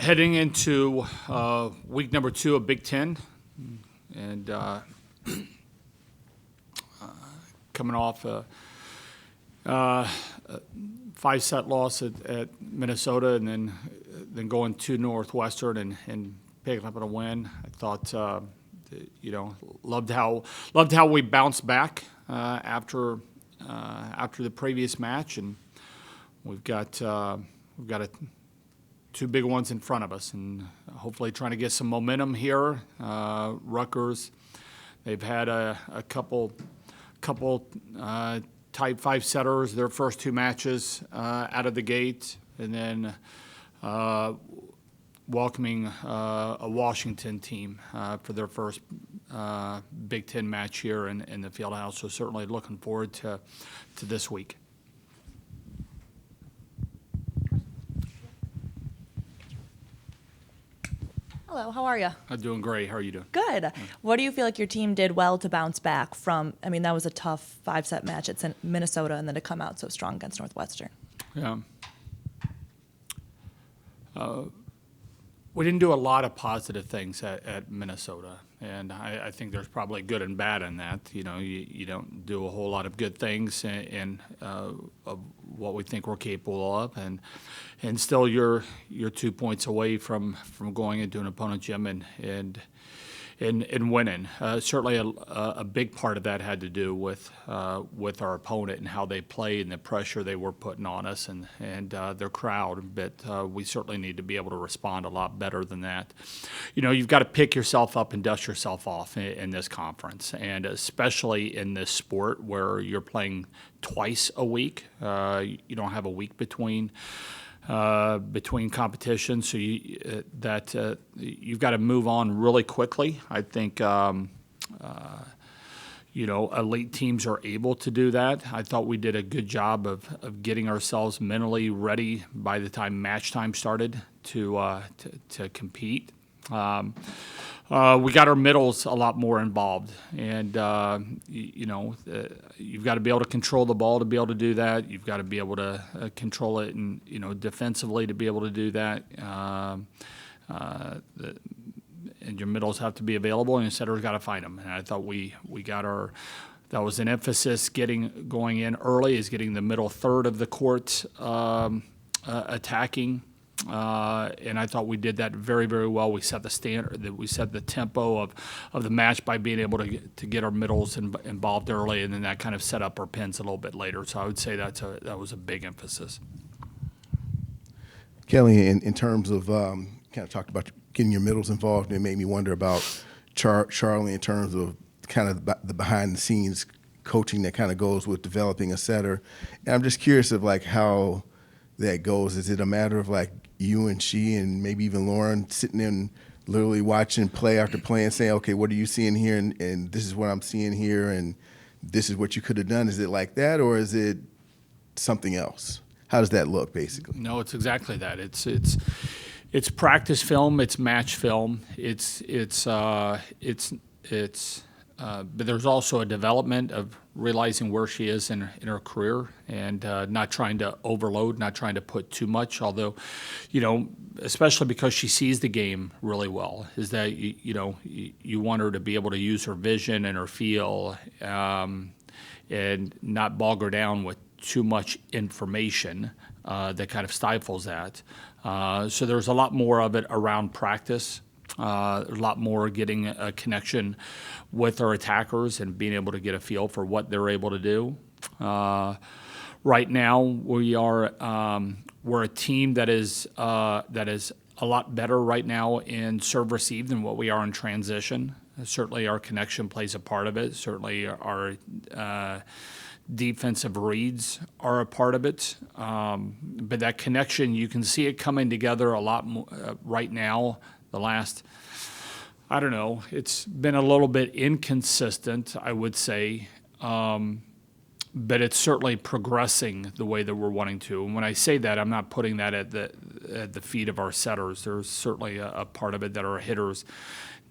heading into week number 2 of Big Ten, and coming off a 5-set loss at Minnesota, and then going to Northwestern and picking up a win. I thought, loved how we bounced back after the previous match, and we've got 2 big ones in front of us, and hopefully trying to get some momentum here. Rutgers, they've had a couple type 5-setters their first 2 matches out of the gate, and then welcoming a Washington team for their first Big Ten match here in the Fieldhouse. So certainly looking forward to this week. Hello, how are you? I'm doing great. How are you doing? Good. What do you feel like your team did well to bounce back from, that was a tough 5-set match at Minnesota, and then to come out so strong against Northwestern? Yeah. We didn't do a lot of positive things at Minnesota, and I think there's probably good and bad in that. You don't do a whole lot of good things in of what we think we're capable of, and still you're 2 points away from going into an opponent's gym and winning. Certainly a big part of that had to do with our opponent and how they played and the pressure they were putting on us and their crowd. But we certainly need to be able to respond a lot better than that. You've got to pick yourself up and dust yourself off in this conference, and especially in this sport where you're playing twice a week. You don't have a week between competitions, so you've got to move on really quickly. I think elite teams are able to do that. I thought we did a good job of getting ourselves mentally ready by the time match time started to compete. We got our middles a lot more involved, and you've got to be able to control the ball to be able to do that. You've got to be able to control it and defensively to be able to do that. And your middles have to be available, and your setters got to find them. And I thought we got that was an emphasis going in early, is getting the middle third of the court attacking. And I thought we did that very, very well. We set the standard, that we set the tempo of the match by being able to get our middles involved early, and then that kind of set up our pins a little bit later. So I would say that was a big emphasis. Kelly, in terms of kind of talked about getting your middles involved, and it made me wonder about Charlie in terms of kind of the behind-the-scenes coaching that kind of goes with developing a setter. And I'm just curious of how that goes. Is it a matter of you and she and maybe even Lauren sitting in literally watching play after play and saying, okay, what are you seeing here, and this is what I'm seeing here, and this is what you could have done? Is it like that, or is it something else? How does that look, basically? No, it's exactly that. It's practice film, it's match film, but there's also a development of realizing where she is in her career, and not trying to overload, not trying to put too much, although, especially because she sees the game really well, is that, you want her to be able to use her vision and her feel, and not bog her down with too much information that kind of stifles that. So there's a lot more of it around practice. A lot more getting a connection with our attackers and being able to get a feel for what they're able to do. Right now, we're a team that is a lot better right now in serve receive than what we are in transition. Certainly, our connection plays a part of it. Certainly, our defensive reads are a part of it. But that connection, you can see it coming together a lot more right now. The last, I don't know, it's been a little bit inconsistent, I would say, but it's certainly progressing the way that we're wanting to. And when I say that, I'm not putting that at the feet of our setters. There's certainly a part of it that our hitters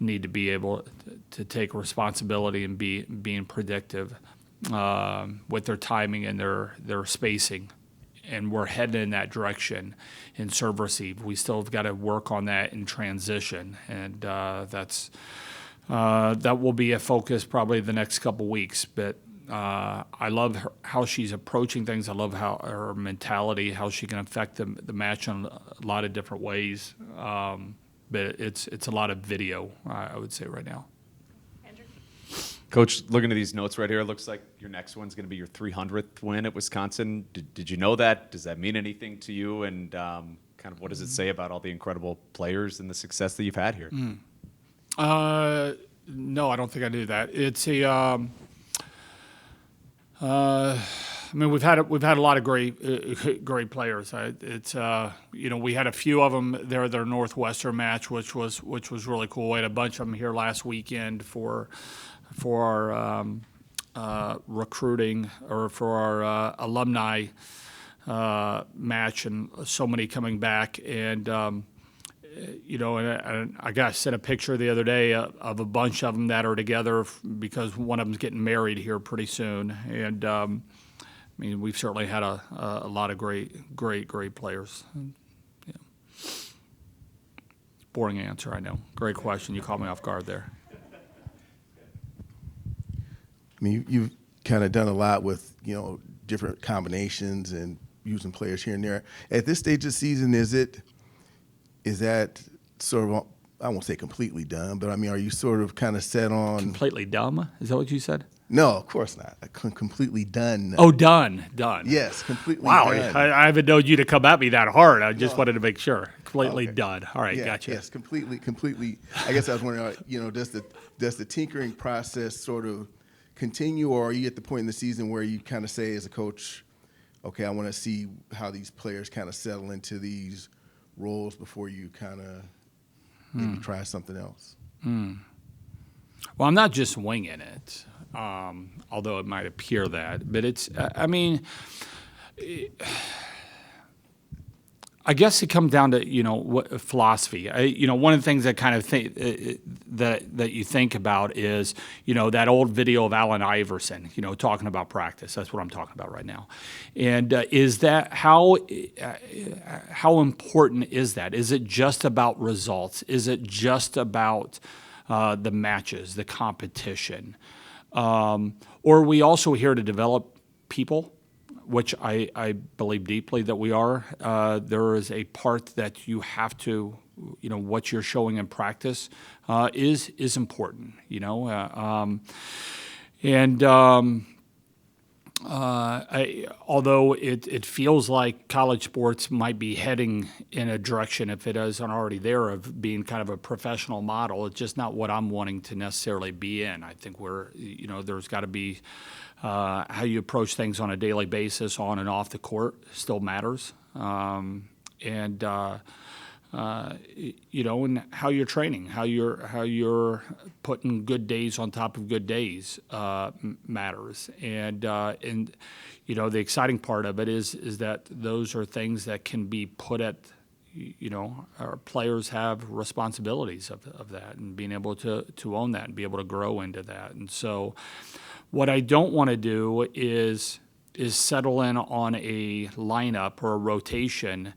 need to be able to take responsibility and being predictive with their timing and their spacing. and we're heading in that direction in serve receive. We still have got to work on that in transition, and that will be a focus probably the next couple weeks. But I love how she's approaching things. I love how her mentality, how she can affect the match in a lot of different ways. But it's a lot of video, I would say, right now. Coach, looking at these notes right here, it looks like your next one's going to be your 300th win at Wisconsin. Did you know that? Does that mean anything to you? And kind of what does it say about all the incredible players and the success that you've had here? No, I don't think I knew that. It's a. I mean, we've had a lot of great players. We had a few of them there at their Northwestern match, which was really cool. We had a bunch of them here last weekend for our recruiting or for our alumni match, and so many coming back. And and I sent a picture the other day of a bunch of them that are together because one of them's getting married here pretty soon. And I mean, we've certainly had a lot of great players. Yeah. Boring answer, I know. Great question. You caught me off guard there. I mean, you've kind of done a lot with, different combinations and using players here and there. At this stage of the season, is that sort of, I won't say completely done, but I mean, are you sort of kind of set on? Completely dumb? Is that what you said? No, of course not. Completely done. Oh, done. Yes, completely wow, done. I haven't known you to come at me that hard. I just wanted to make sure. Completely done. All right, Yeah, gotcha. Yes, completely. I guess I was wondering, does the tinkering process sort of continue, or are you at the point in the season where you kind of say as a coach, okay, I want to see how these players kind of settle into these roles before you kind of maybe try something else? Well, I'm not just winging it, although it might appear that. But it's, I guess it comes down to what philosophy. One of the things that kind of that you think about is that old video of Allen Iverson talking about practice. That's what I'm talking about right now. And is that how important is that? Is it just about results? Is it just about the matches, the competition, or are we also here to develop people? Which I believe deeply that we are. There is a part that you have to, what you're showing in practice is important, although it feels like college sports might be heading in a direction, if it isn't already there, of being kind of a professional model, it's just not what I'm wanting to necessarily be in. I think there's got to be how you approach things on a daily basis, on and off the court, still matters, and how you're training, how you're putting good days on top of good days matters, and the exciting part of it is that those are things that can be put at. Our players have responsibilities of that, and being able to own that and be able to grow into that. And so what I don't want to do is settle in on a lineup or a rotation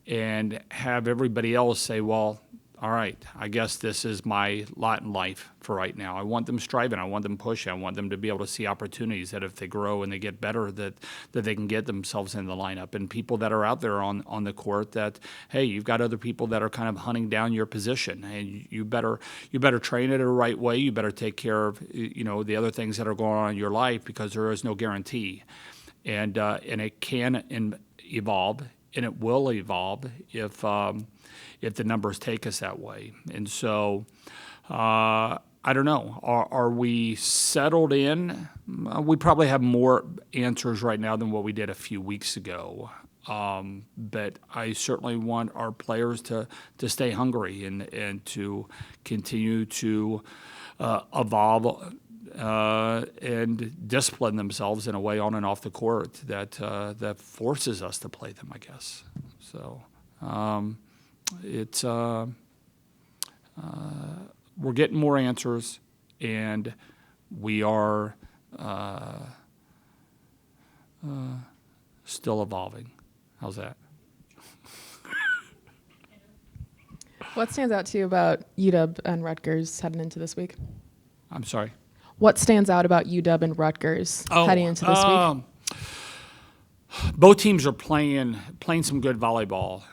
and have everybody else say, well, all right, I guess this is my lot in life for right now. I want them striving. I want them pushing. I want them to be able to see opportunities that if they grow and they get better, that they can get themselves in the lineup. And people that are out there on the court that, hey, you've got other people that are kind of hunting down your position, and you better train it the right way. You better take care of the other things that are going on in your life, because there is no guarantee, and it can evolve, and it will evolve if the numbers take us that way. And so I don't know. Are we settled in? We probably have more answers right now than what we did a few weeks ago. But I certainly want our players to stay hungry and to continue to evolve and discipline themselves in a way on and off the court that forces us to play them, I guess. So it's we're getting more answers, and we are still evolving. How's that? What stands out to you about UW and Rutgers heading into this week? I'm sorry. What stands out about UW and Rutgers heading into this week? Both teams are playing some good volleyball.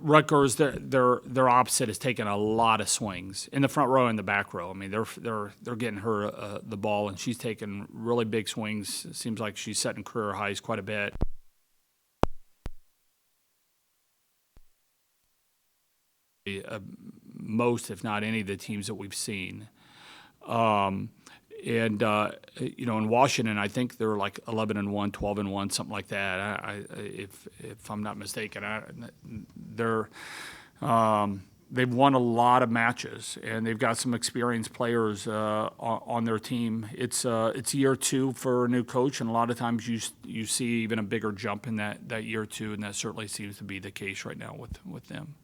Rutgers, their opposite is taking a lot of swings in the front row and the back row. I mean, they're getting her the ball, and she's taking really big swings. It seems like she's setting career highs quite a bit. Most, if not any, of the teams that we've seen. In Washington, I think they're like 11-1, 12-1, something like that. If I'm not mistaken, they've won a lot of matches, and they've got some experienced players on their team. It's year two for a new coach, and a lot of times you see even a bigger jump in that year two, and that certainly seems to be the case right now with them.